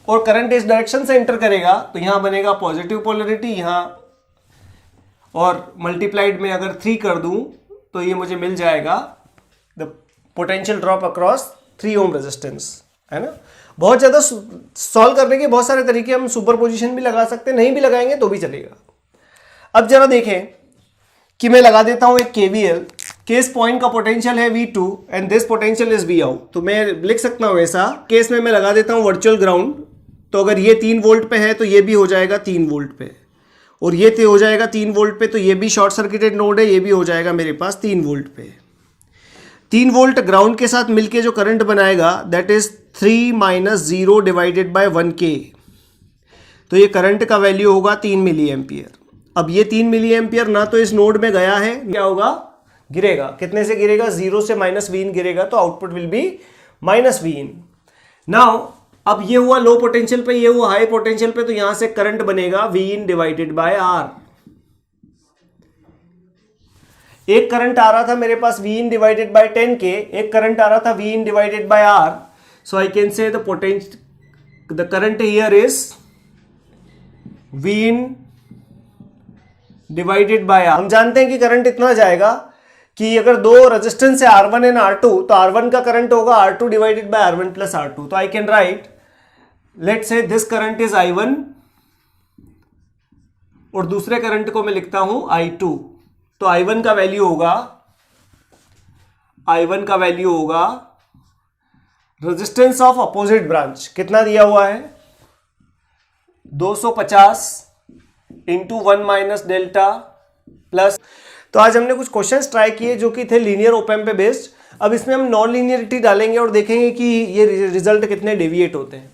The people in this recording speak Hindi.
और करंट इस डायरेक्शन से एंटर करेगा तो यहां बनेगा पॉजिटिव पोलरिटी यहां, और मल्टीप्लाइड में अगर 3 कर दूं तो ये मुझे मिल जाएगा the potential drop across 3 ohm resistance, है ना। बहुत ज़्यादा सॉल्व करने के बहुत सारे तरीके, हम सुपरपोजिशन भी लगा सकते हैं, नहीं भी लगाएंगे तो भी चलेगा। अब जरा देखें कि मैं लगा देता हूं एक KVL, केस पॉइंट का पोटेंशियल है V2 and this potential is V out, तो मैं लिख सकता हूं ऐसा, केस में मैं लगा देता हूं वर्चुअल ग्राउंड, तो अगर ये 3 वोल्ट पे है तो ये भी हो जाएगा 3 वोल्ट पे, और ये हो जाएगा 3 वोल्ट पे, तो ये भी शॉर्ट सर्किटेड नोड है, ये भी हो जाएगा मेरे पास 3 वोल्ट पे। 3 वोल्ट ग्राउंड के साथ मिलके जो करंट बनाएगा that is 3 - 0 divided by 1K, तो ये करंट का वैल्यू होगा 3 मिली एम्पियर। अब ये 3 मिली एम्पियर ना तो इस नोड में गया है, क्या होगा, गिरेगा। कितने से गिरेगा, 0 से -Vin गिरेगा, तो output will be -Vin। Now अब ये हुआ लो पोटेंशियल पे, ये हुआ हाई पोटेंशियल पे, तो यहां से करंट बनेगा Vin डिवाइडेड बाय R। एक करंट आ रहा था मेरे पास Vin डिवाइडेड बाय 10K, एक करंट आ रहा था Vin divided by R, so I can say the current here is Vin divided by R। हम जानते हैं कि करंट इतना जाएगा कि अगर दो रेजिस्टेंस है R1 एंड R2, तो R1 का करंट होगा R2 divided by R1 plus R2, तो I can write, let's say this current is I1 और दूसरे करंट को मैं लिखता हूं I2, तो I1 का वैल्यू होगा रेजिस्टेंस ऑफ अपोजिट ब्रांच, कितना दिया हुआ है, 250 इंटू 1 - डेल्टा प्लस। तो आज हमने कुछ क्वेश्चंस ट्राई किए जो कि थे लीनियर ओप एम्प पे बेस्ड। अब इसमें हम नॉन लीनियरिटी डालेंगे और देखेंगे कि ये रिजल्ट कितने डेविएट होते हैं।